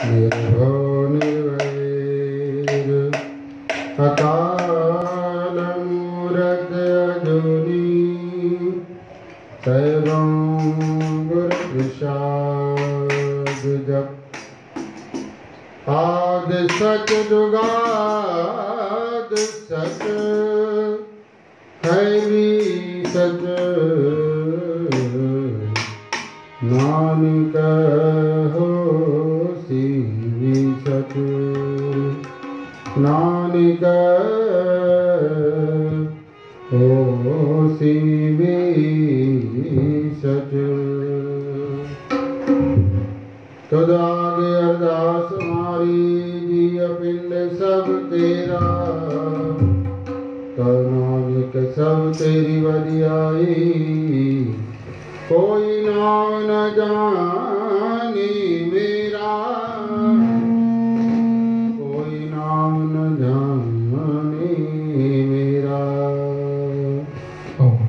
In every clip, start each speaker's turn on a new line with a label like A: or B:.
A: निर्भो निर्वैर अकाल मूरत अजूनी सर्वं गुरुप्रसाद जप आद सच जुगाद सच है भी सच नानक होसी भी सच नानक होसी भी सच। तुद आगे अरदास हमारी जिय पिंड सब तेरा नानक सब तेरी वडियाई कोई नाम न जाने मेरा कोई नाम न जाने मेरा।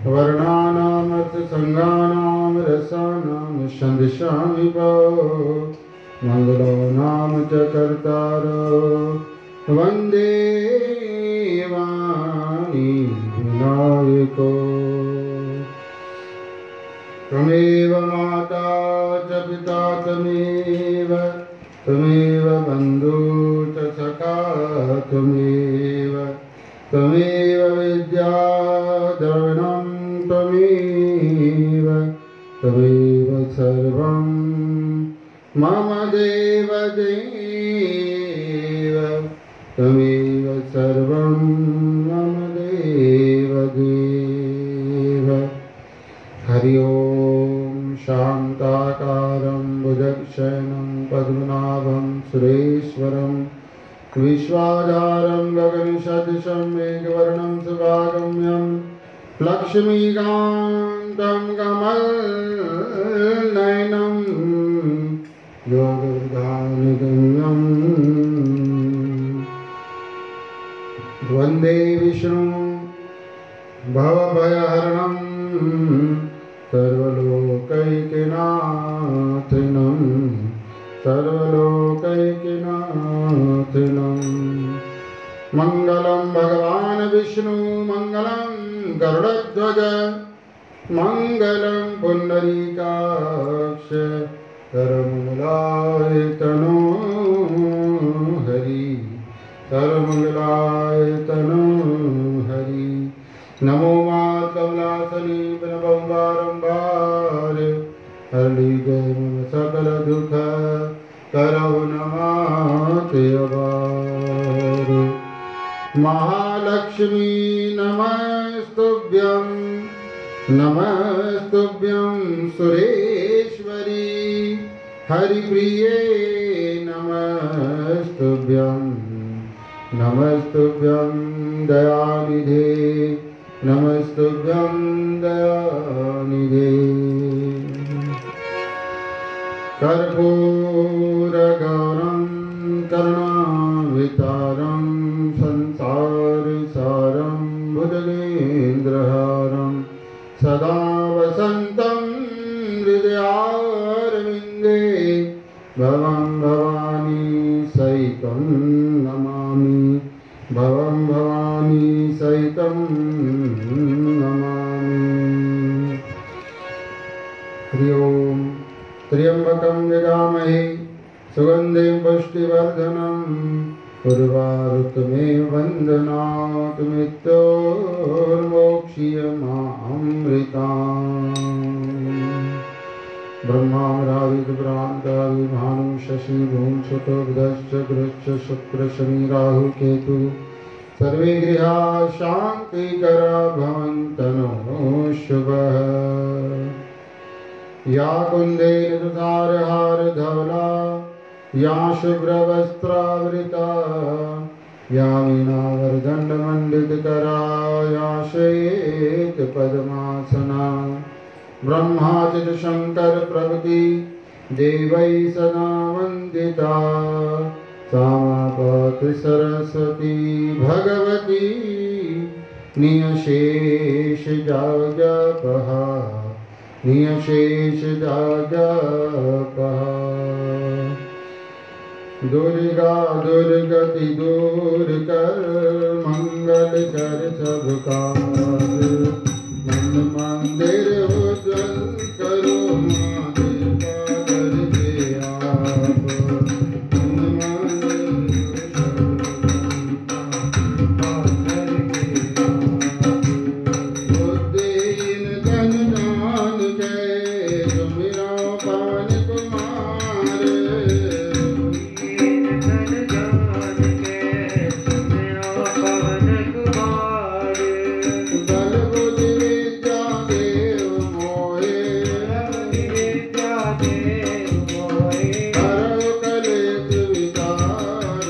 A: वर्णानाम अर्थ संगानाम रसानाम छंदसामि भव मंगलो नाम च कर्तारो वंदे वाणी विनायको। त्वमेव माता च पिता त्वमेव त्वमेव बन्धु च सखा त्वमेव त्वमेव विद्या द्रविणं त्वमेव त्वमेव सर्वं मम देव देव त्वमेव सर्वं मम देव देव। हरि ओम शांताकारं भुजगशयनं पद्मनाभं सुरेश्वरं विश्वाधारं गगनसदृशं मेघवर्णं शुभागम्यं लक्ष्मीकान्तं कमलनयनं योगविद्यानिगम्यं वन्दे विष्णुं भवभयहरणं सर्वलोकैकनाथनं सर्वलोकैकनाथनं। मंगलं भगवान् विष्णु मंगलं गरुडध्वज मंगलं पुंडरीकाक्ष सर्वमंगलाय तनो हरि सर्वमंगलाय तनो हरि। नमो मां कमलासनी प्रणवं बारंबार हरि जय मम सकल दुख करौ नमाते अबार। महालक्ष्मी नमस्तुभ्यं नमस्तुभ्यं सुरेश्वरी हरिप्रिये नमस्तुभ्यं नमस्तुभ्यं दयानिधे नमस्तुभ्यं दयानिधे। कर्पूरगौरं करुणावतारं संसारसारं भुजगेन्द्रहारं सदा वसन्तं हृदयारविन्दे भवं भवानी सहितं नमामि भवं भवानी सहितं नमामि। हरि ओम। त्र्यंबकं यजामहे सुगन्धिं पुष्टिवर्धनम् उर्वारुकमेव वन्दनात् मृत्योर्मोक्षीयमामृताम्। ब्रह्मावराविद्भ्रान्तावि भानु शशि भूंसुतो बुधश्च गुरुश्च शुक्र शनि राहु केतु सर्वे गृहा शान्तिकरा भवन्तु शुभः। या कुन्देन तुषारहार धवला या शुभ्रवस्त्रावृता या वीणावर्दण्डमण्डितकरा या श्वेतपद्मासना। ब्रह्माच्युत शङ्कर प्रभृति देवै सदा वन्दिता सा माता सरस्वती भगवती नियशेष जगपः नियशेष जगपः। दुर्गा दुर्गति दूर कर मंगल कर सब काज मन मंदिर उज्जवल करो माँ कृपा करके आप मन बुद्धिहीन धन दान के सुमिरो पवन कुमार बल बुद्धि विद्या देव मोहे हरौ कलेश विकार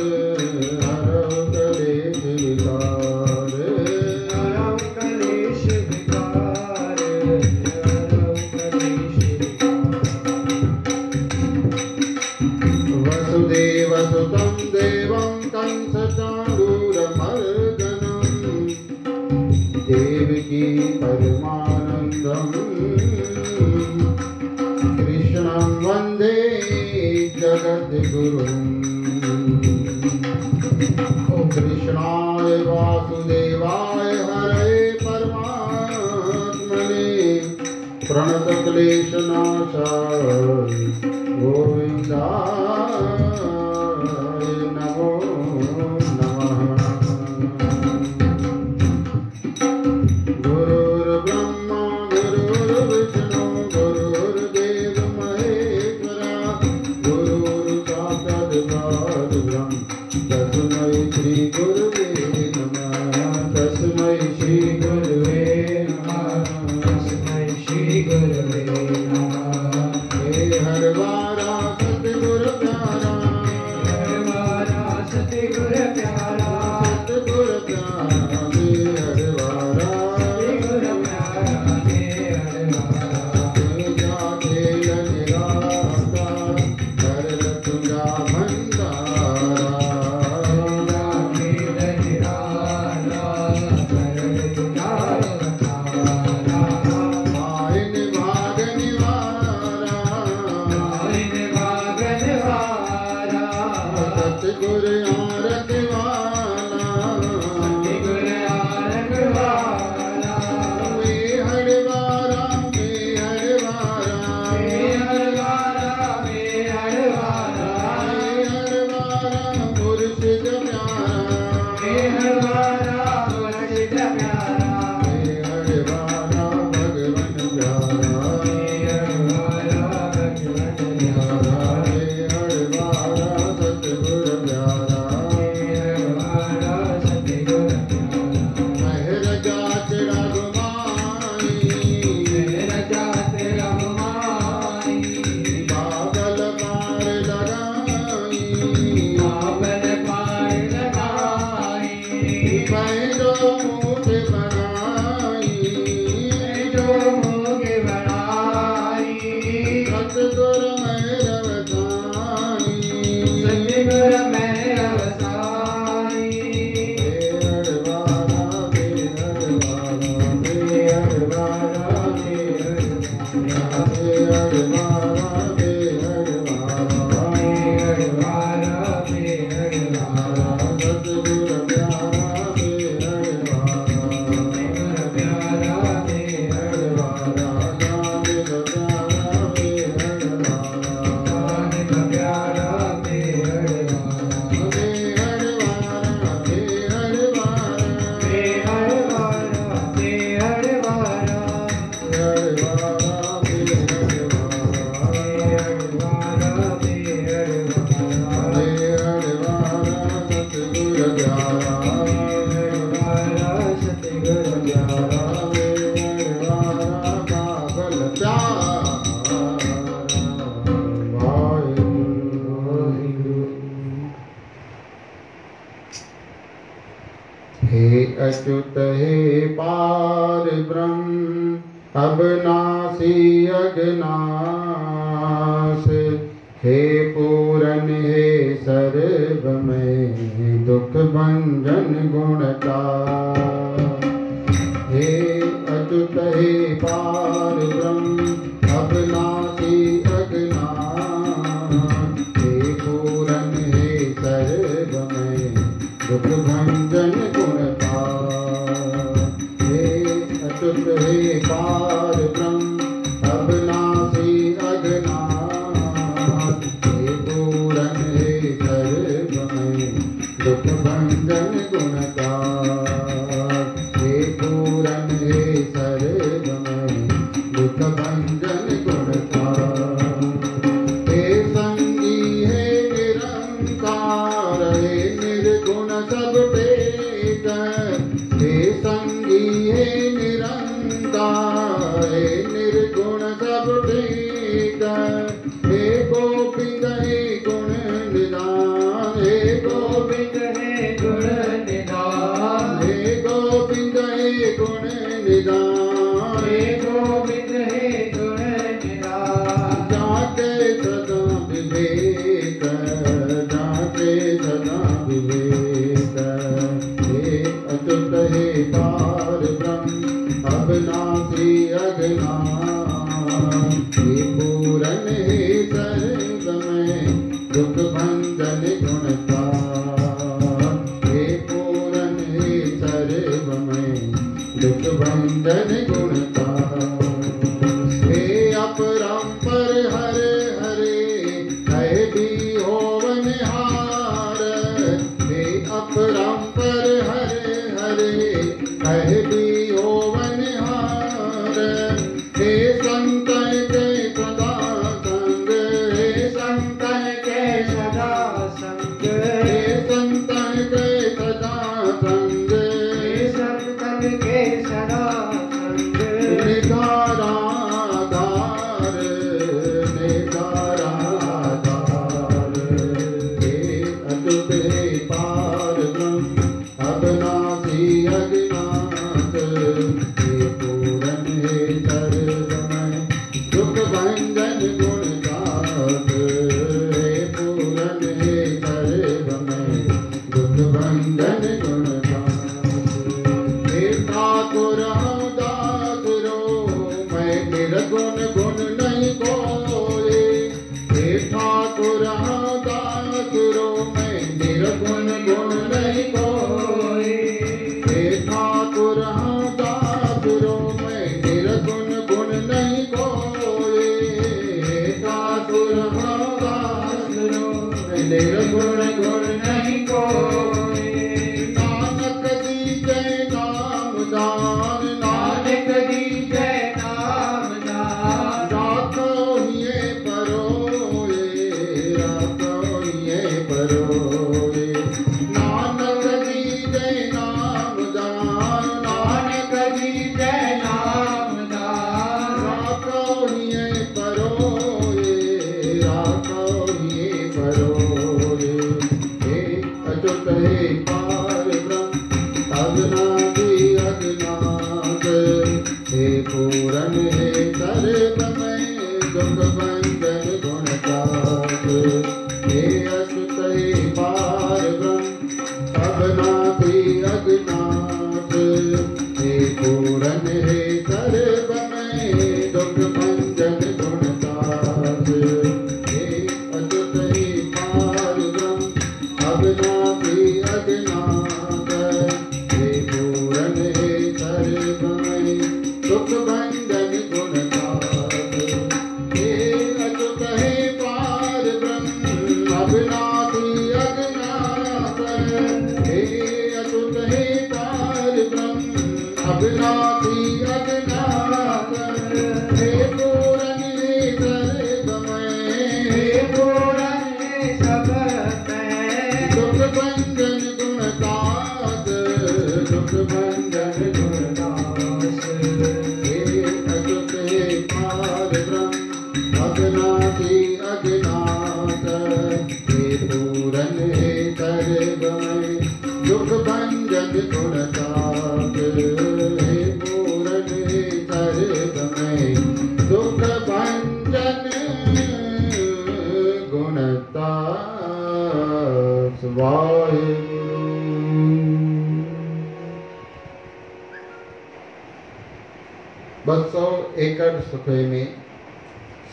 A: हरौ कलेश विकार वसुदेव सुतं देवं कंसचाणूरमर्दनम् देवकी परमानन्दम् कृष्णं वन्दे जगद्गुरुम् कृष्णाय वासुदेवाय हरे परमात्मने प्रणतक्लेशनाशाय गोविन्दाय नमो नमः गुरुर्ब्रह्मा गुरुर्विष्णु गुरुर्देव महेश्वरा गुरुर्साक्षात् परब्रह्म तस्मै श्री गुरुवे नमः तस्मै श्री गुरुवे हे हर वारा सतगुरु प्यारा सतगुरु प्यारा हे हर वारा हे जाते लनिराता कर रतुंगा भंडारा आइन भाग निवारा सतगुर आरत वाला वे हरवारा मुर्शिद प्यारा हरवारा भगवन प्यारा हरवारा सतगुर प्यारा महर जात रघुमाई बाबल पार लगाई पैदो मुठ बनाई सतगुर मेर बताई हे अच्युत हे पार ब्रह्म अविनाशी अगनाश हे पूरन हे सर्वमय दुख भंजन गुणता हे अच्युत हे पार ब्रह्म अविनाशी अगनाश हे पूरन हे दुख भंजन गुणता। हे अच्युत हे पार ब्रह्म अविनाशी अघनाथ, हे पूरन हे सर्वमय दुख भंजन गुणकार, हे पूरन हे सर्वमय दुख भंजन गुणकार। हे संगी हे निरंकार, हे निर्गुण सब टेक, हे संगी हे निरंकार, हे निर्गुण सब टेक, हे गोविंद हे गुण निधान, हे गोविंद हे गुण निधान, हे गोविंद हे गुण निधान, हे गोविंद हे गुण निधान। जाते सदा विवेक, जाते सदा विवेक, हे अच्युत हे पार ब्रह्म अविनाशी अघनाथ, हे पूरन हे सर्वमय दुख भंजन गुणकार, हे पूरन हे सर्वमय दुख भंजन गुणकार। हे अपरंपर हरे हरे कहे भी होवन हार, हे अपरंपर हरे हरे कहे भी होवन हार, हे संतन के सदा संग, हे संतन के सदा संग, हे संतन के सदा संग, हे संतन के सदा संग। निधाराधार निधाराधार, हे अच्युत हे पार ब्रह्म अविनाशी अघनाथ, हे पूरन हे सर्वमय दुख भंजन गुणगाथ, हे पूरन हे सर्वमय दुख भंजन गुणगाथ। हे ठाकुर हम दास रो मैं निर्गुण गुण नहीं कोई, हे ठाकुर हम दास रो मैं निर्गुण गुण नहीं कोई, हे ठाकुर हम दास रो मैं निर्गुण गुण नहीं कोई, हे ठाकुर हम दास रो मैं निर्गुण गुण नहीं कोई। नानक दीजै नाम दान, नानक दीजै नाम दान, राखो हिये परोए, राखो हिये परोए। नानक दीजै नाम दान, नानक दीजै नाम दान, राखो हिये परोए, राखो हिये परोए। हे अच्युत हे पार ब्रह्म अविनाशी अघनाथ, हे पूरन हे सर्वमय दुख भंजन गुणकार, हे अच्युत हे पार ब्रह्म अविनाशी अघनाथ, हे पूरन हे सर्वमय दुख भंजन गुणकार, हे अच्युत हे पार ब्रह्म अविनाशी अघनाथ, हे पूरन हे सर्वमय दुख भंजन गुणकार। हे अच्युत हे पार ब्रह्म अविनाशी अघनाथ, हे अच्युत हे पार ब्रह्म अविनाशी अघनाथ, हे पूरन हे सर्वमय, हे पूरन हे सर्वमय दुख भंजन गुणदास, दुख भंजन गुणदास। हे अच्युत हे पार ब्रह्म अविनाशी अघनाथ, हे पूरन हे सर्वमय दुख भंजन गुणदास, हे पूरन हे सर्वमय दुख भंजन गुणदास। वाहेगुरु। बसौ एकड़ सुखे में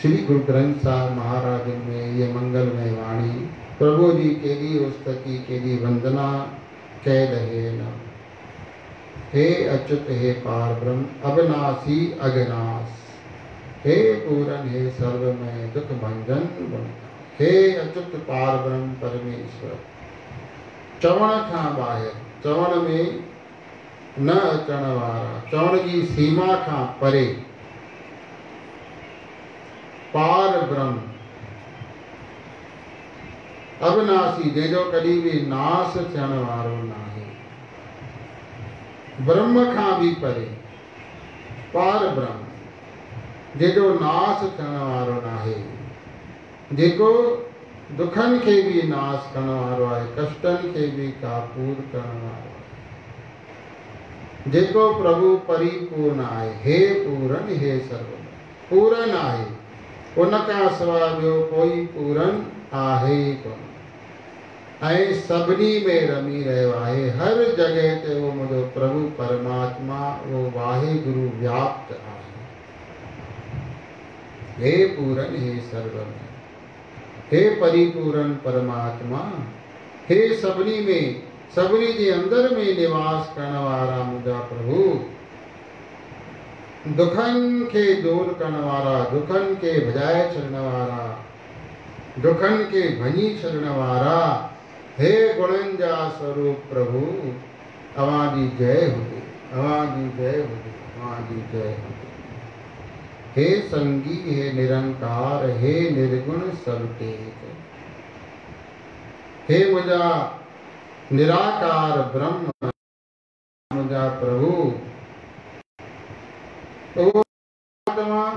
A: श्री गुरु ग्रंथ साहब महाराज में ये मंगलमय वाणी प्रभु जी के लिए उस्तकी के लिए वंदना। कह रहे न। हे अच्युत हे पार ब्रह्म अविनाशी अघनाश, हे पूरन हे सर्वमय दुख भंजन गुण। हे अच्युत पार ब्रह्म परमेश्वर, चवण खां ॿाहिरि, चवण में न अचण वारा, चवण जी सीमा खां परे, पार ब्रह्म अविनाशी, जंहिंजो कॾहिं बि नाश थियण वारो नाहे, ब्रह्म खां बि परे, पार ब्रह्म जंहिंजो नाश थियण वारो नाहे, जेको दुखनि खे बि नाश करण वारो आहे, कष्टनि खे बि काबूर करण वारो आहे, जेको प्रभु परिपूर्ण आहे। हे पूरन हे सर्व पूरन आहे, उन खां सवाइ ॿियो कोई पूरन आहे ई कोन, ऐं सभिनी में रमी रहियो आहे। हर जगह ते वो मुंहिंजो प्रभु परमात्मा, वो वाहिगुरु व्याप्त आहे। हे पूरन हे सर्वमय, हे परिपूर्ण परमात्मा, हे सभिनी में, सभिनी जे अंदर में निवास करण वारा मुंहिंजा प्रभु, दुखनि खे दूर करण वारा, दुखनि खे भॼाए छॾण वारा, दुखनि खे भञी छॾण वारा, हे गुणनि जा स्वरूप प्रभु, अवां जी जय हुजे, अवां जी जय हुजे, अवां जी जय हुजे। हे संगी हे निरंकार, हे निर्गुण सब तेज, हे मुंहिंजा निराकार ब्रह्म, मुंहिंजा प्रभु, तो तव्हां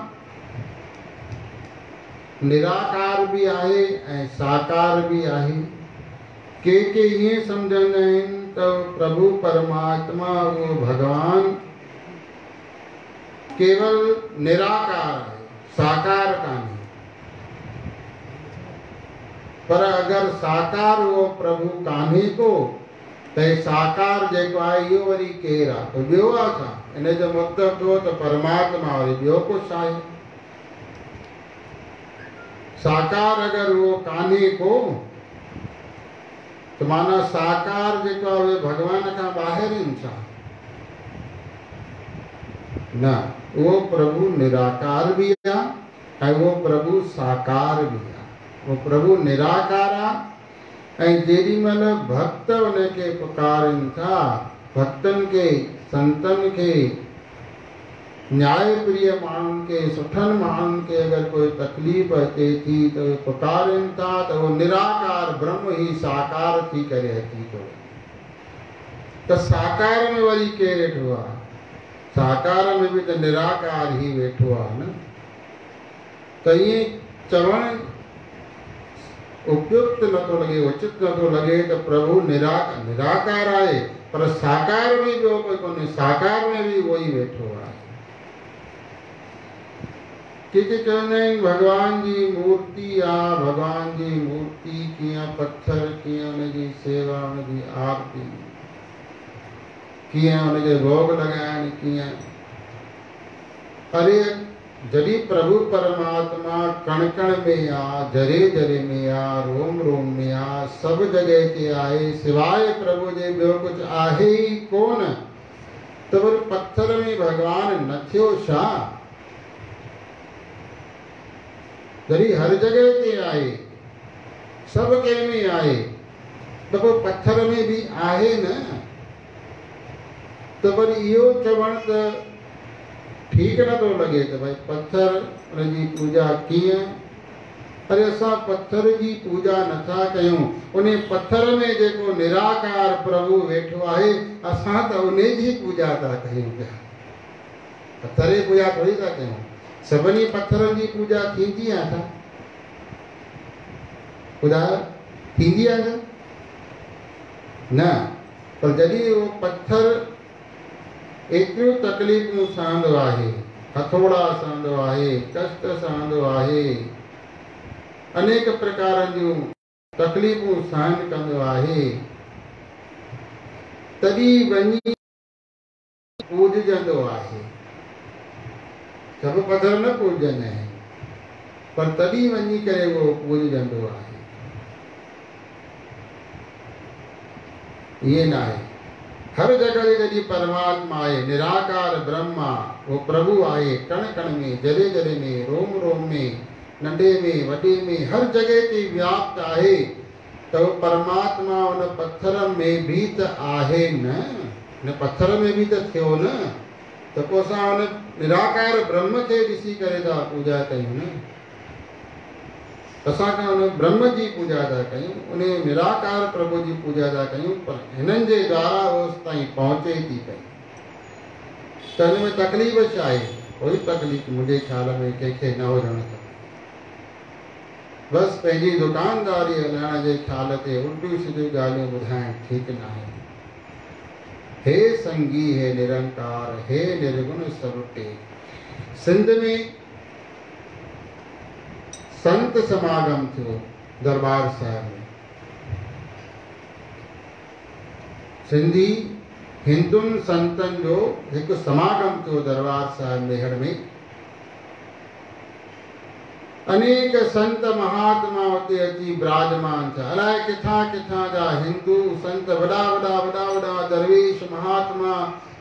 A: निराकार भी आहे ऐं साकार भी आहे। के ईअं सम्झंदा आहिनि त प्रभु परमात्मा वो भगवान केवल निराकार है, साकार कान्हे। पर अगर साकार वो प्रभु कान्हे को त साकार जेको आहे इहो वरी केरु आहे, त ॿियो आहे छा? इन जो मतिलबु थियो त परमात्मा वरी ॿियो कुझु आहे। साकार अगर वो कान्हे को तो माना साकार जेको आहे उहे भगवान खां ॿाहिरि आहिनि छा? न, वो प्रभु निराकार भी आहे ऐं वो प्रभु साकार भी आहे। वो प्रभु निराकार आहे ऐं जेॾी महिल भक्त उनखे पुकारनि था, भक्तनि खे, संतनि खे, न्याय प्रिय माण्हुनि खे, सुठनि माण्हुनि खे अगर कोई तकलीफ़ अचे थी त उहे पुकारनि था त वो निराकार ब्रह्म ही साकार थी करे अची थो। त साकार में वरी केरु वेठो आहे? साकार में भी तो निराकार ही वेठो आहे न। त ईअं चवणु उपयुक्त नथो लगे, उचित नथो लगे तो प्रभु निराकार आहे, पर साकार में ॿियो कोई कोन्हे, साकार में भी वही वेठो आहे। के चवंदा आहिनि भगवान जी मूर्ति आहे, भगवान जी मूर्ति कीअं पत्थर, कीअं उनजी सेवा, उनजी आरती, कीअं उनखे भोग लॻाइण, कीअं। अरे जॾहिं प्रभु परमात्मा कण कण में आ, जरे जरे में आ, रोम रोम में आ, सब जगह ते आहे, सिवाय प्रभु जे ॿियो कुछ आहे ही कोन, त वरी पत्थर में भगवान न थियो छा? जॾहिं हर जगह ते आहे, सब कंहिं में आहे, त पोइ पत्थर में भी आहे न। त वरी इहो चवण त ठीक नथो लगे तो भाई पत्थर उनजी पूजा कीअं? अरे असां पत्थर जी पूजा नथा कयूं, उन पत्थर में जेको निराकार प्रभु वेठो आहे, असां त उन जी पूजा था कयूं पिया। पत्थर जी पूजा थोड़ी था कयूं। सभिनी पत्थरनि जी पूजा थींदी आहे छा? ॿुधायो, थींदी आहे छा? न। पर जॾहिं उहो पत्थर एतिरियूं तकलीफ़ूं सहंदो आहे, हथोड़ा सहंदो आहे, कष्ट सहंदो आहे, अनेक प्रकारनि जूं तकलीफ़ूं सहन कंदो आहे, तॾहिं वञी पूजजंदो आहे। सब पत्थर न पूजंदा आहिनि, पर तॾहिं वञी करे वो पूजजंदो आहे। ये ना है। हर जगह जॾहिं परमात्मा आहे, निराकार ब्रह्मा, वो प्रभु आहे कण कण में, जरे जरे में, रोम रोम में, नंढे में वॾे में, हर जगह ते व्याप्त आहे। तो परमात्मा उन पत्थर में भी त आहे न, न पत्थर में भी त थियो न। तो पोइ असां उन निराकार ब्रह्म खे ॾिसी करे था पूजा कयूं न। असांखे उन ब्रह्म जी पूजा था कयूं, उन निराकार प्रभु जी पूजा था कयूं, पर हिननि जे द्वारा उस ताईं पहुचे थी पई। त हिन में तकलीफ़ छा आहे? कोई तकलीफ़ मुंहिंजे ख़्याल में कंहिंखे न हुजणु खपे। बसि पंहिंजी दुकानदारी हलाइण जे ख़्याल ते उल्टियूं सिधियूं ॻाल्हियूं ॿुधाइणु ठीकु न आहे। हे संगी हे निरंकार, हे निर्गुण सरुटे। सिंध में संत समागम थियो दरबार साहिब में। सिंधी हिंदुनि संतनि जो हिकु समागम थियो दरबार साहिब मेहर में। अनेक संत महात्मा उते अची विराजमान थिया। अलाए किथां किथां जा हिंदू संत, वॾा वॾा वॾा वॾा दरवेश महात्मा,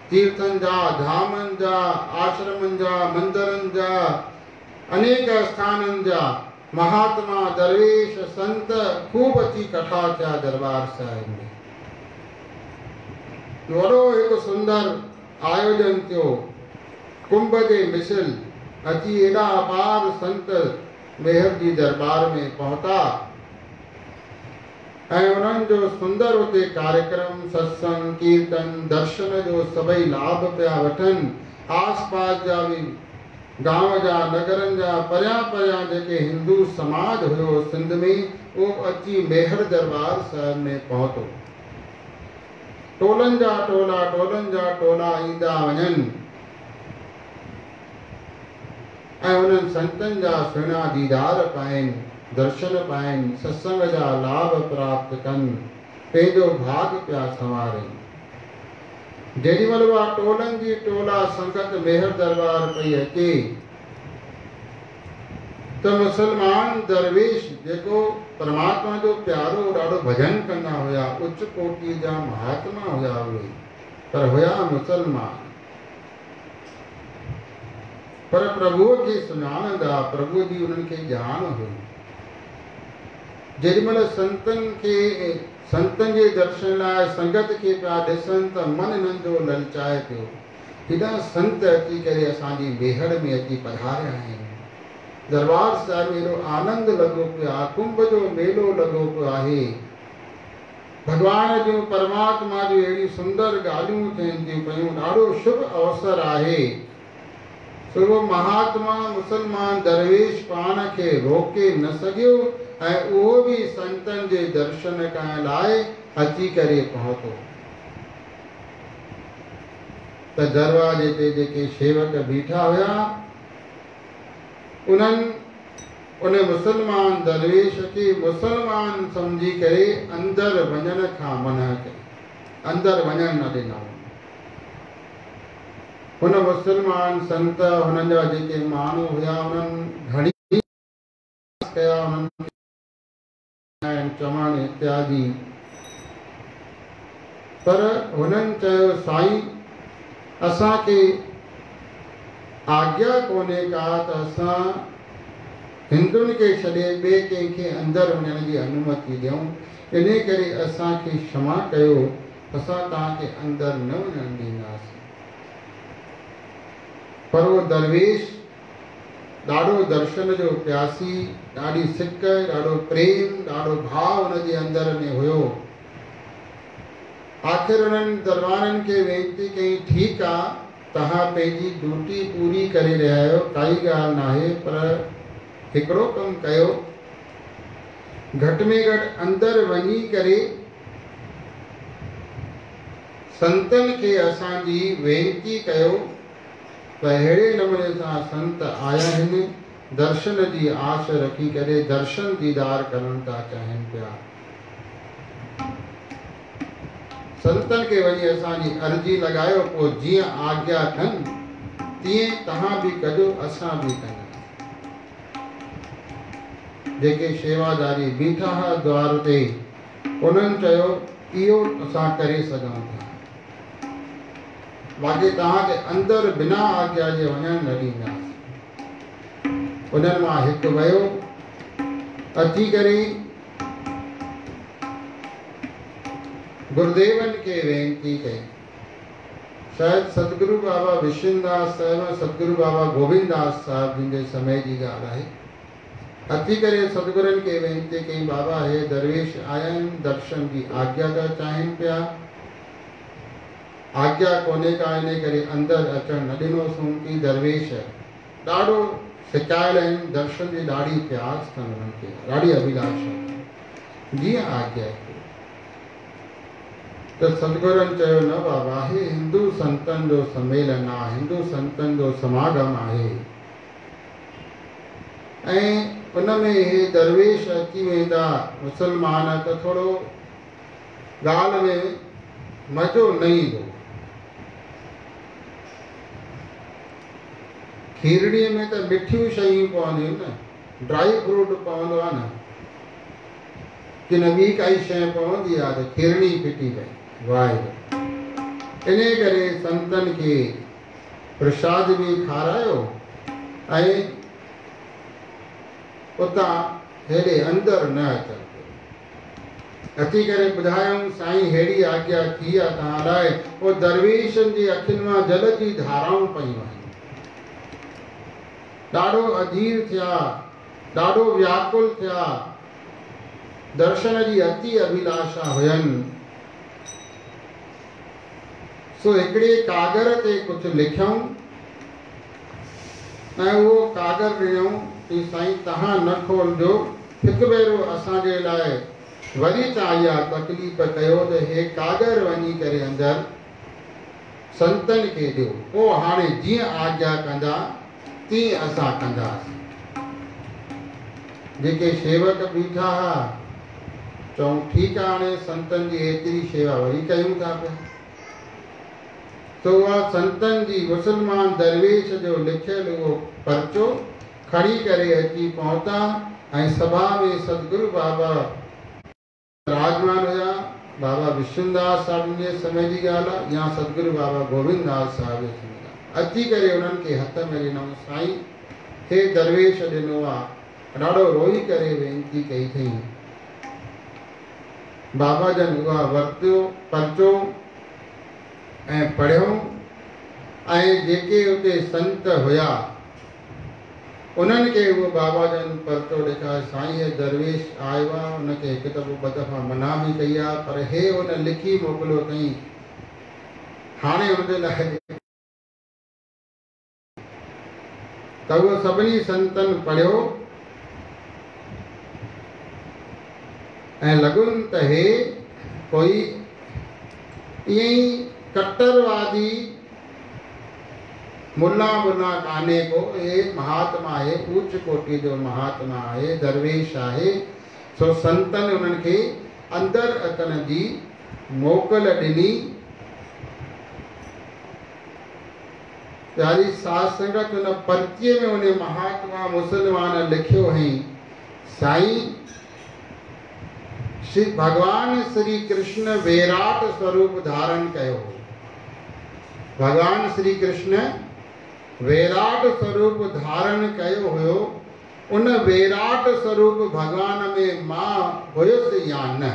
A: तीर्थनि जा, धामनि जा, आश्रमनि जा, मंदिरनि जा, अनेक स्थाननि जा महात्मा, दरवेश, संत खूब अची कठा थिया दरबार साहिब में। वॾो हिकु सुंदर आयोजन थियो। कुंभ जे मिसल अची एॾा अपार संत मेहर जी दरबार में पहुता ऐं उन्हनि जो सुंदर उते कार्यक्रम, सत्संग, कीर्तन, दर्शन जो सभई लाभ पिया वठनि। आस पास जा बि गांव जा, नगरनि जा, परियां परियां जेके हिंदू समाज हुयो सिंध में, उहो अची मेहर दरबार साहिब में पहुतो। टोलनि जा टोला, टोलनि जा टोला ईंदा वञनि ऐं उन्हनि संतनि जा सुहिणा दीदार पाइनि, दर्शन पाइनि, सत्संग जा लाभ प्राप्त कनि, पंहिंजो भाग पिया संवारनि। जेॾीमहिल उहा टोलनि जी टोला संगत मेहर दरबार पई अचे त मुसलमान दरवेश जेको परमात्मा जो प्यारो ॾाढो भॼन कंदा हुया, उच्च कोटि जा महात्मा हुया उहे, पर हुया मुसलमान, पर प्रभुअ खे सुञाणंदा, प्रभुअ जी उन्हनि खे ॼाण हुई। जेॾीमहिल संतनि जे दर्शन लाइ संगत खे पिया ॾिसनि त मन हिननि जो ललचाए पियो। हेॾा संत अची करे असांजी मेहर में अची पधारिया आहिनि। दरबार साहिब में एॾो आनंद लॻो पियो आहे, कुंभ जो मेलो लॻो पियो आहे। भॻवान जूं, परमात्मा जूं अहिड़ियूं सुंदर ॻाल्हियूं थियनि थियूं पयूं। ॾाढो शुभ अवसर आहे। सो महात्मा मुसलमान दरवेश पाण खे रोके न सघियो ऐं उहो बि संतनि जे दर्शन करण लाइ अची करे पहुतो। त दरवाजे ते जेके सेवक बीठा हुया उन्हनि उन मुसलमान दरवेश खे मुसलमान सम्झी करे अंदरि वञण खां मना कई, अंदरि वञण न ॾिनऊं। हुन मुसलमान संत, हुननि जा जेके माण्हू हुया, उन्हनि घणी कया, उन्हनि चवण इत्यादि, पर हुननि चयो साईं असांखे आज्ञा कोन्हे का त असां हिंदुनि खे छॾे ॿिए कंहिंखे अंदरि वञण जी अनुमति ॾियूं। इन करे असांखे क्षमा कयो, असां तव्हांखे अंदरि न वञण ॾींदासीं। पर वो दरवेश ॾाढो दर्शन जो प्यासी, ॾाढी सिक, ॾाढो प्रेम, ॾाढो भाव हुनजे अंदरि में हुयो। आख़िर उन्हनि दरबारनि खे वेनती कई, ठीकु आहे तव्हां पंहिंजी ड्यूटी पूरी करे रहिया आहियो, काई ॻाल्हि न आहे, पर हिकिड़ो कमु कयो, घटि में घटि अंदरि वञी करे संतनि खे असांजी वेनती कयो त अहिड़े नमूने सां संत आया आहिनि, दर्शन जी आश रखी करे दर्शन दीदार करण था चाहिनि पिया। संतनि खे वञी असांजी अर्जी लॻायो, पोइ जीअं आज्ञा कनि तीअं तव्हां बि कजो, असां बि कयूं। जेके शेवादारी बीठा हुआ द्वार ते, उन्हनि चयो इहो असां करे सघूं था। बाक़ी तव्हांखे अंदरि बिना आज्ञा जे वञणु न ॾींदासीं। उन्हनि मां हिकु वियो, अची करे गुरुदेवनि खे वेनती कई। शायद सतगुरु बाबा विश्वनाथ साहिब, सतगुरु बाबा गोविंददास साहिब जिन जे समय जी ॻाल्हि आहे। अची करे सतगुरुनि खे वेनती कई, बाबा हे दरवेश आया आहिनि, दर्शन जी आज्ञा था चाहिनि पिया। आज्ञा कोन्हे का, इन करे अंदरि अचणु न ॾिनोसीं कि दरवेश ॾाढो सिकायल आहिनि, दर्शन जी ॾाढी प्यास अथनि उन्हनि खे, ॾाढी अभिलाषा। जीअं आज्ञा कई त सतगुरुनि चयो, न बाबा, हे हिंदू संतनि जो सम्मेलन आहे, हिंदू संतनि जो समागम आहे, ऐं उन में हे दरवेश अची वेंदा मुसलमान त थोरो ॻाल्हि में मज़ो न ईंदो। खीरड़ीअ में त मिठियूं शयूं पवंदियूं न, ड्राई फ्रूट पवंदो आहे न, कि न ॿी काई शइ पवंदी आहे त खीरणी फिटी पई। वाहिगुरु इन करे संतनि खे प्रसाद बि खारायो ऐं उतां हेॾे अंदरि न अचनि। अची करे ॿुधायूं, साईं हेड़ी आज्ञा थी आहे तव्हां लाइ। पोइ दरवेशनि जी अखियुनि मां जल जी धाराऊं पयूं आहिनि। ॾाढो अधीर थिया, ॾाढो व्याकुल थिया, दर्शन जी अति अभिलाषा हुयनि। सो हिकिड़े कागर ते कुझु लिखियऊं ऐं उहो कागर ॾिनऊं कि साईं तव्हां न खोलजो, हिकु भेरो असांजे लाइ वरी तव्हां इहा तकलीफ़ कयो त हे कागर वञी करे अंदरि संतनि खे ॾियो, पोइ हाणे जीअं आज्ञा कंदा तीअं असां कंदासीं। जेके शेवक बीठा हुआ चऊं ठीकु आहे, हाणे संतनि जी एतिरी शेवा वरी कयूं था पिया। तो उहा संतनि जी मुसलमान दरवेश जो लिखियल उहो पर्चो खणी करे अची पहुता ऐं सभा में सतगुरु बाबा विराजमान हुया। बाबा विश्वनाथ साहिब जे समय जी ॻाल्हि आहे या सतगुरु बाबा गोविंददास साहिब जे समय। अची करे उन्हनि खे हथ में ॾिनऊं, साईं हे दरवेश ॾिनो आहे। ॾाढो रोई करे वेनती कई अथई। बाबा जन उहा वरितो पर्चो ऐं पढ़ियो ऐं जेके उते संत हुया उन्हनि खे उहो बाबा जन पर्चो ॾेखारे, साईं हे दरवेश आयो आहे, उनखे हिकु दफ़ो ॿ दफ़ा मना बि कई आहे, पर हे उन लिखी मोकिलियो अथई, हाणे हुनजे लाइ त उहो सभिनी संतनि पढ़ियो ऐं लॻुनि त हे कोई ईअं ई कट्टरवादी मुल्ला कान्हे को, हे महात्मा आहे, ऊच कोटि जो महात्मा आहे, दरवेश आहे। सो संतनि उन्हनि खे अंदरि अचण जी मोकल ॾिनी। प्यारी साध संगत उन पर्चीअ में उन महात्मा मुसलमान लिखियो हुई, साईं श्री भगवान श्री कृष्ण विराट स्वरूप धारण कयो। भगवान श्री कृष्ण विराट स्वरूप धारण कयो हुयो। उन विराट स्वरूप भगवान में मां हुयुसि या न?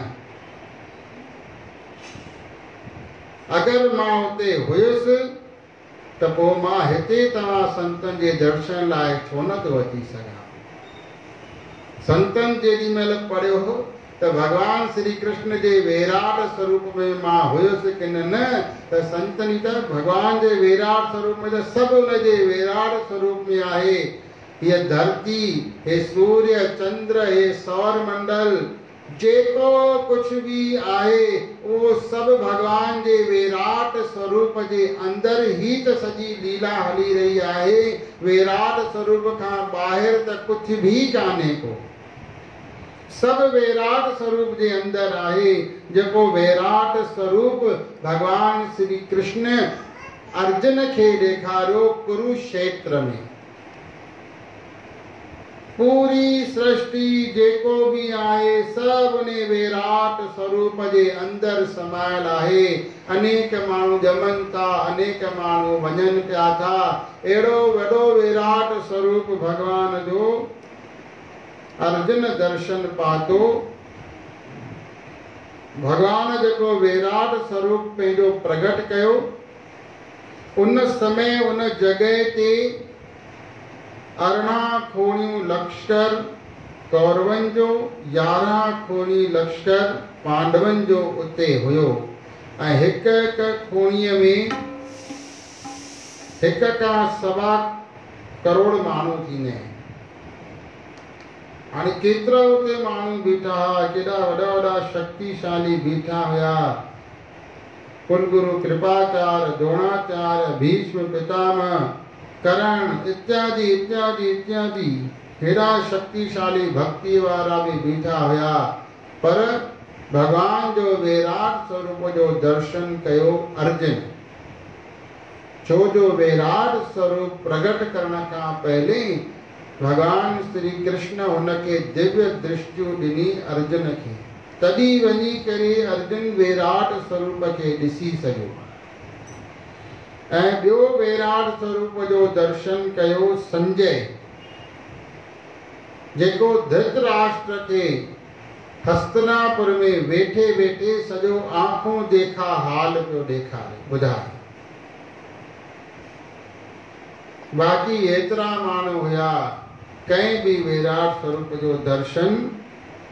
A: अगर मां उते हुयुसि त पोइ मां हिते तव्हां संतनि जे दर्शन लाइ छो न थो अची सघां? संतनि जेॾी महिल पढ़ियो हो त भगवान श्री कृष्ण जे विराट स्वरूप में मां हुयुसि कि न, त संतनि त भगवान जे विराट स्वरूप में त सभु उन जे विराट स्वरूप में आहे। हीअ धरती, हे सूर्य चंद्र, हे सौर मंडल, जेको कुझु बि आहे उहो सभु भगवान जे विराट स्वरूप जे अंदरि ई त सॼी लीला हली रही आहे। विराट स्वरूप खां ॿाहिरि त कुझु बि कान्हे को, सब विराट स्वरूप जे अंदर आहे। जेको विराट स्वरूप भगवान श्री कृष्ण अर्जुन खे ॾेखारियो कुरुक्षेत्र में। पूरी सृष्टि जेको भी आहे सब ने विराट स्वरूप जे अंदर समायल आहे। अनेक माण्हू ॼमनि था, अनेक माण्हू वञनि पिया था। अहिड़ो वॾो विराट स्वरूप भगवान जो अर्जुन दर्शन पातो। भगवान जेको विराट स्वरूप पंहिंजो प्रगट कयो, उन समय उन जगह ते 18 खोणियूं लश्कर कौरवनि जो, 11 खोणी लश्कर पांडवनि जो उते हुयो। ऐं हिक हिक खोणीअ में 1 खां 1.25 करोड़ माण्हू थींदा आहिनि। हाणे केतिरा उते माण्हू बीठा हुआ, केॾा वॾा वॾा शक्तिशाली बीठा हुया। कुलगुरु कृपाचार्य, द्रोणाचार्य, भीष्म पितामह, कर्ण इत्यादि इत्यादि इत्यादि हेॾा शक्तिशाली भक्ति वारा भी बीठा हुया। पर भगवान जो विराट स्वरूप जो दर्शन कयो अर्जुन। छो जो विराट स्वरूप प्रगट करण खां पहले भगवान श्री कृष्ण उनके दिव्य दृष्टियूं ॾिनी अर्जुन खे। तॾहिं वञी करे अर्जुन विराट स्वरूप खे ॾिसी सघियो। ऐं ॿियो विराट स्वरूप जो दर्शन कयो संजय, जेको धृतराष्ट्र खे हस्तिनापुर में वेठे वेठे सॼो आंखों देखा हाल पियो ॾेखारे ॿुधाए। बाक़ी एतिरा माण्हू हुया, कंहिं बि विराट स्वरूप जो दर्शन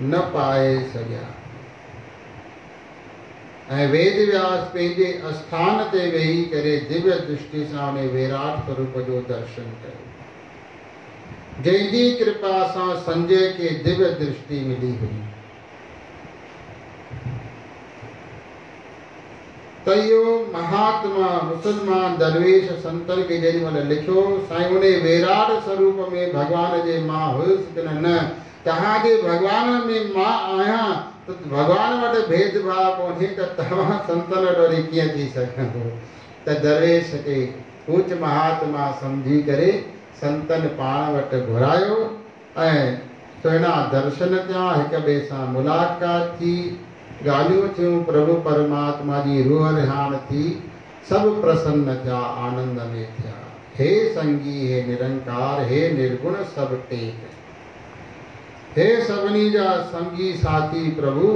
A: न पाए सघिया। ऐं वेद व्यास पंहिंजे आस्थान ते वेही करे दिव्य दृष्टि सां उन विराट स्वरूप जो दर्शन कयो, जंहिंजी कृपा सां संजय खे दिव्य दृष्टि मिली हुई। त इहो महात्मा मुसलमान दरवेश संतन खे जेॾी महिल लिखियो, साईं उन विराट स्वरूप में भगवान जे मां हुयुसि कि न, तव्हांजे भगवान में मां आहियां त भगवान वटि भेदभाव कोन्हे त तव्हां संतन वटि वरी कीअं थी सघंदो। त दरवेश खे ऊच महात्मा सम्झी करे संतन पाण वटि घुरायो ऐं सुहिणा दर्शन थिया, हिक ॿिए सां मुलाक़ात थी, ॻाल्हियूं थियूं, प्रभु परमात्मा जी रूह रिहाण थी, सभु प्रसन्न थिया, आनंद में थिया। हे संगी, हे निरंकार, हे निर्गुण सब टेक, हे सभिनी जा संगी साथी प्रभु,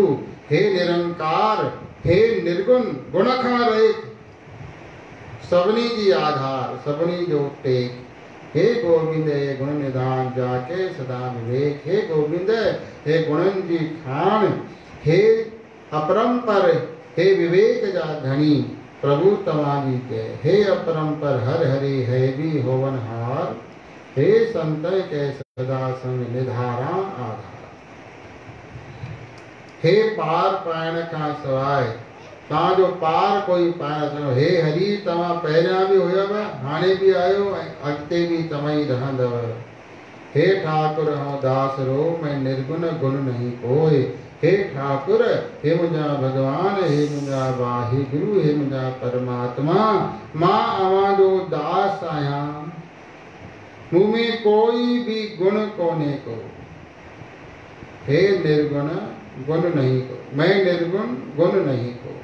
A: हे निरंकार, हे निर्गुण, गुण खां रहित, सभिनी जी आधार, सभिनी जो टेक। हे गोविंद, हे गुण निधान जाके सदा विवेक, हे गोविंद, हे गुणन जी खान, हे अपरंपर, हे विवेक जा धनी, प्रभु तव्हांजी जय। हे अपरंपर हर हरे है भी होवन हार, हे संत के सदा संग निधारा आधार। हे पार पाइण खां सवाइ तव्हांजो पार कोई पाइण सघो। हे हरि, तव्हां पहिरियां बि हुयव, हाणे बि आहियो ऐं अॻिते बि तव्हां ई रहंदव। हे ठाकुर हूं दास रो, मैं निर्गुण गुण नहीं कोय। हे ठाकुर, हे मुंहिंजा भगवान, हे मुंहिंजा वाहिगुरु, हे मुंहिंजा परमात्मा, मां अवां जो दास आहियां, मूं में कोई भी गुण कोने को। हे निर्गुण गुण नहीं को, मैं निर्गुण गुण नहीं को।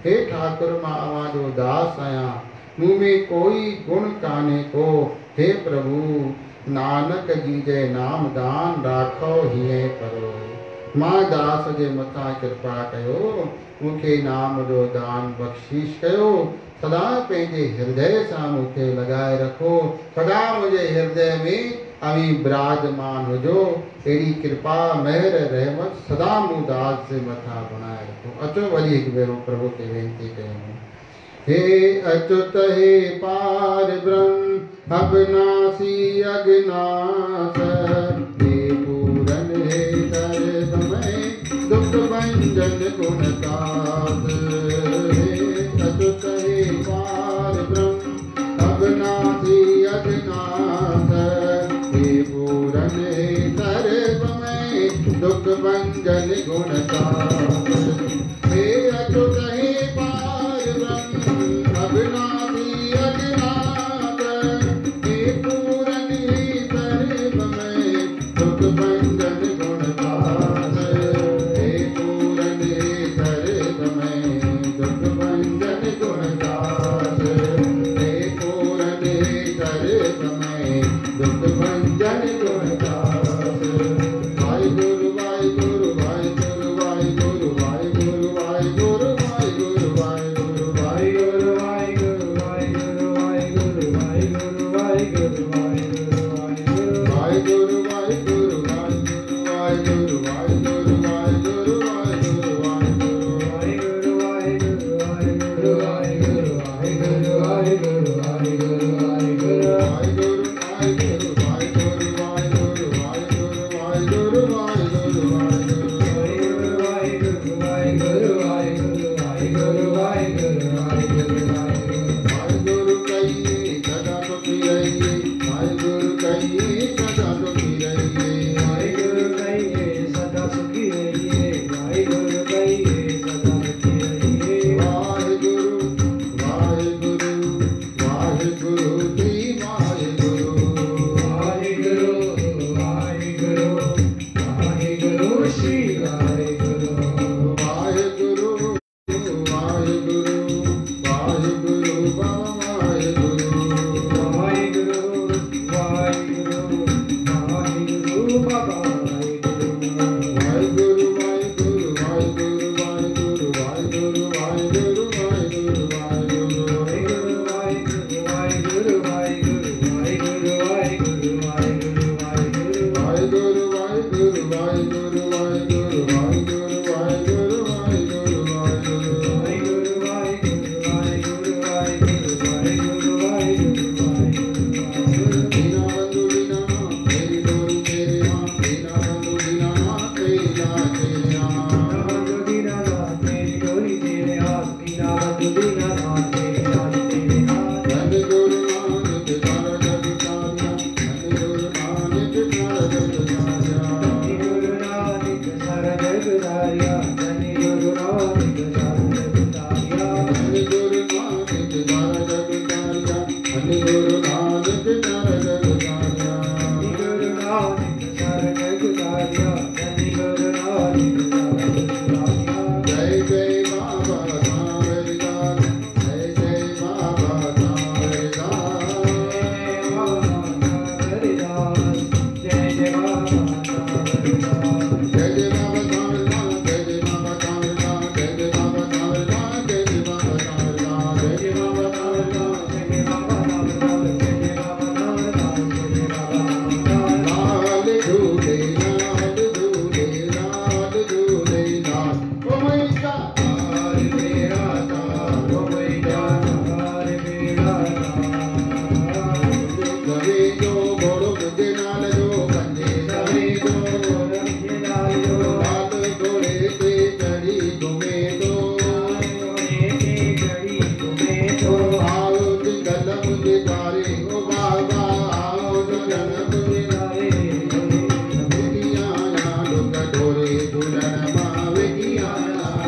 A: हे ठाकुर, मां अवां जो दास आहियां, मूं में कोई गुण काने को। हे प्रभु, नानक जी जे नाम दान राखो हीअं करो। मां दास जे मथां कृपा कयो, मूंखे नाम जो दान बख़्शीश कयो। सदा पंहिंजे हृदय सां मूंखे लॻाए रखो, सदा मुंहिंजे हृदय में अवी विराजमान हुजो। अहिड़ी कृपा महर रहमत सदा मूं दास जे मथां बणाए रखो। अचो वरी हिकु भेरो प्रभु खे वेनती कयूं। हे अच्युत, हे पार ब्रह्म अविनाशी अज्ञात, हे पूरन, हे सर्वमय दुख भंजन गुणदात। हे अच्युत, हे पार ब्रह्म अविनाशी अज्ञात, हे पूरन, हे सर्वमय दुख भंजन गुणदात। हे अच्युत, हे पार ब्रह्म अविनाशी अज्ञात, हे पूरन, हे सर्वमय दुख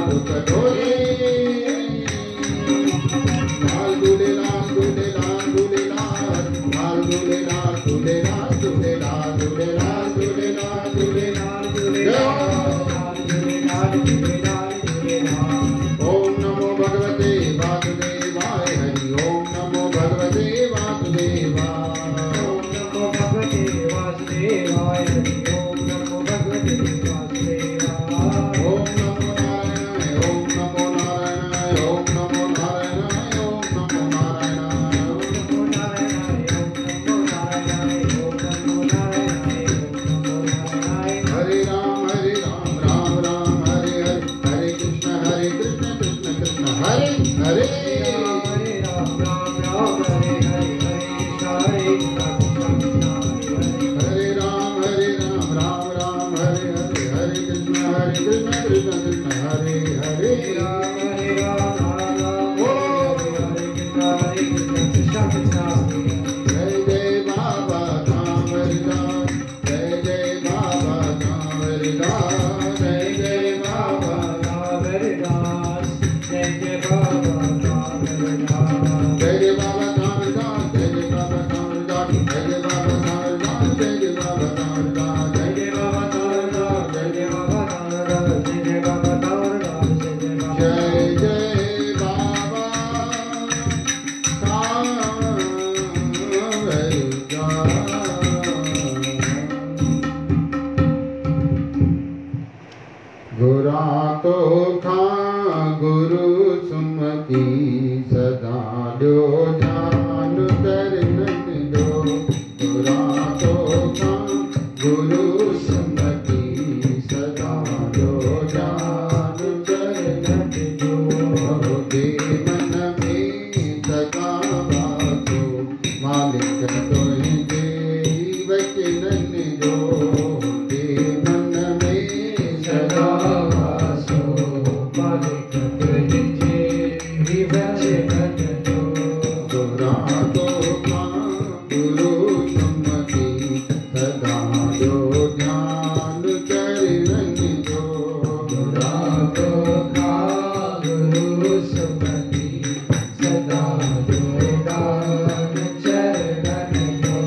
A: दुख ढोले लाल झूलेलाल झूलेलाल झूलेलाल लाल झूलेलाल झूलेलाल झूलेलाल झूलेलाल झूलेलाल झूलेलाल झूलेलाल ओम नमो भगवते वासुदेवाय हरि ओम नमो भगवते वासुदेवाय ओम नमो भगवते वासुदेवाय हरि ओम नमो भगवते वासुदेवाय ओम नमो नारायणाय ओम नमो नारायणाय ओम नमो नारायणाय ओम नमो नारायणाय ओम नमो नारायणाय ओम नमो नारायणाय ओम नमो नारायणाय ओम नमो नारायणाय हरे राम राम राम हरे हरे हरे कृष्ण कृष्ण कृष्ण हरे हरे हरे राम राम हरे हरे हरे कृष्ण हरे राम राम राम हरे हरे हरे कृष्ण कृष्ण कृष्ण हरे हरे राम राम हरे कृष्ण कृष्ण कृष्ण जय जय बाबा धाम हरिदास जय जय बाबा धाम हरिदास जय जय बाबा धाम हरिदास जय जय बाबा धाम हरिदास जय जय बाबा धाम हरिदास जय जय बाबा धाम हरिदास जय जय बाबा धाम हरिदास जय जय बाबा धाम हरिदास जय जय बाबा धाम हरिदास जय जय बाबा धाम हरिदास जय जय बाबा धाम हरिदास जय जय बाबा जय जय बाबा धाम गुरा तो खा गुरु सुमति सदा दो ध्यान तरन दो गुरा तो खा गुरु सुमति सदा दो ध्यान तरन दो दे मन में सदा बातो मालिक तो दे वचन दो दे मन में सदा वासो मालिक तुझे ही वचन दो गुरा तो खा गुरु सुमति सदा दो ध्यान चरण दो गुरा तो खा गुरु सुमति सदा दो ध्यान चरण दो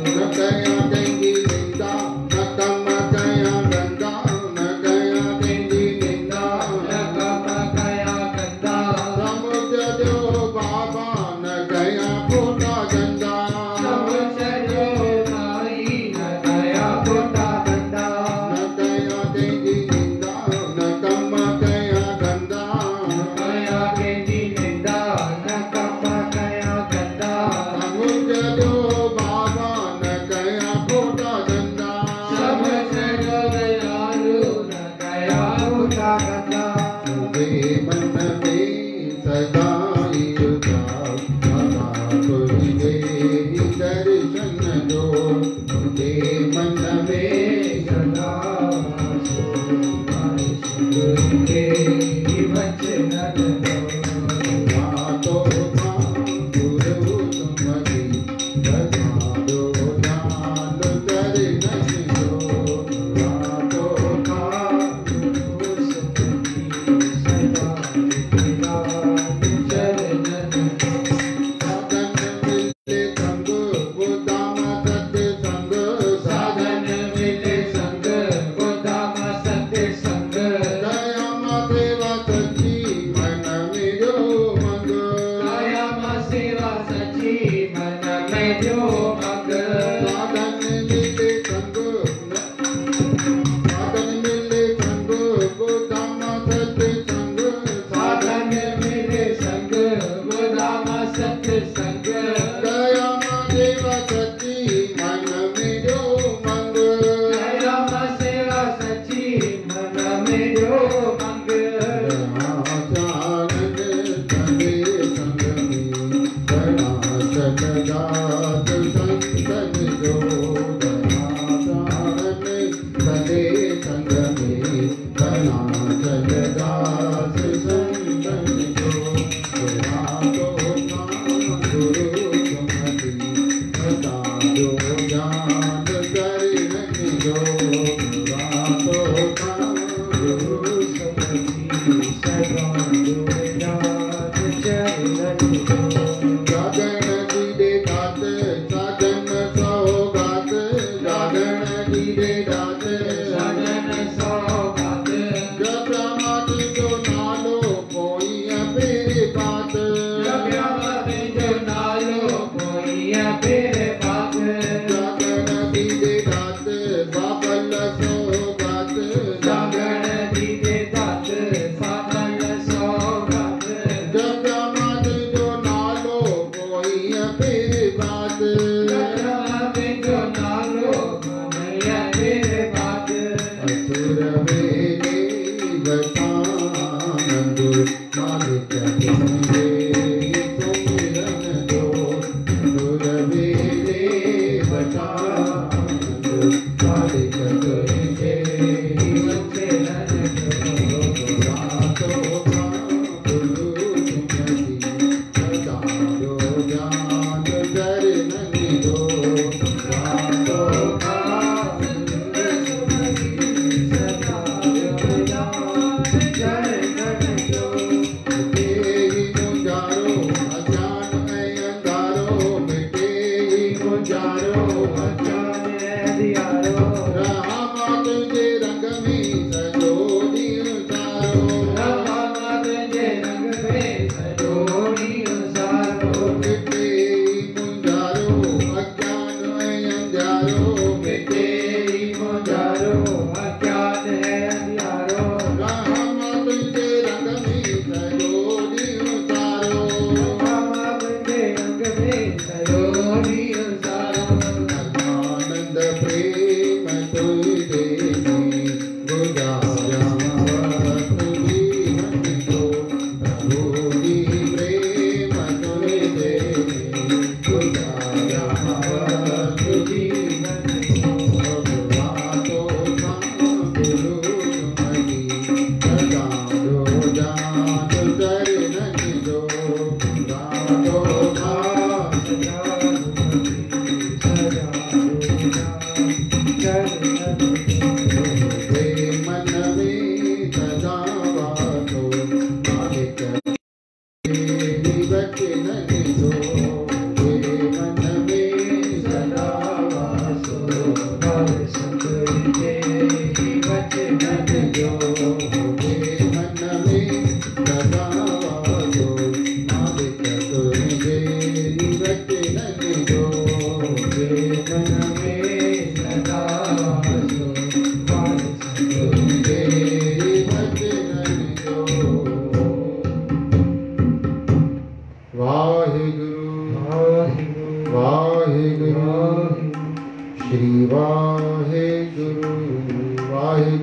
A: न कया देंगी निंदा न कम कया गंदा न कया देंगी निंदा न कम कया गंदा समुझ दो बाबा न कया फोटा गंदा समुझ दो भाई न कया फोटा गंदा न कया देंगी निंदा न कम कया गंदा न कया देंगी निंदा न कम कया गंदा समुझ दो बाबा न कया फोटा गंदा समझ दो दयालु न कया फोटा गंदा मुझे मन में सदा उदास सदा तुझे ही दर्शन दो मुझे मन में सदा तुझे ही वचन दो तो खा गुरु सुमति सदा दो ध्यान तरन दो तो खा गुरु सुमति सदा ध्यान चरण साधन मिले संग गोदाम सत्य संग साधन मिले संग गोदाम सत्य संग दया मा सेवा सच्ची मन में जो मंग दया मा सेवा सच्ची मन में जो मंग साधन मिले संग साधन मिले संग गोदाम सत्य संग साधन मिले संग गोदाम सत्य संग दया मा सेवा सच्ची मन में जो मंग दया मा सेवा सच्ची मन में जो मंग श्री वाहे गुरु वाहे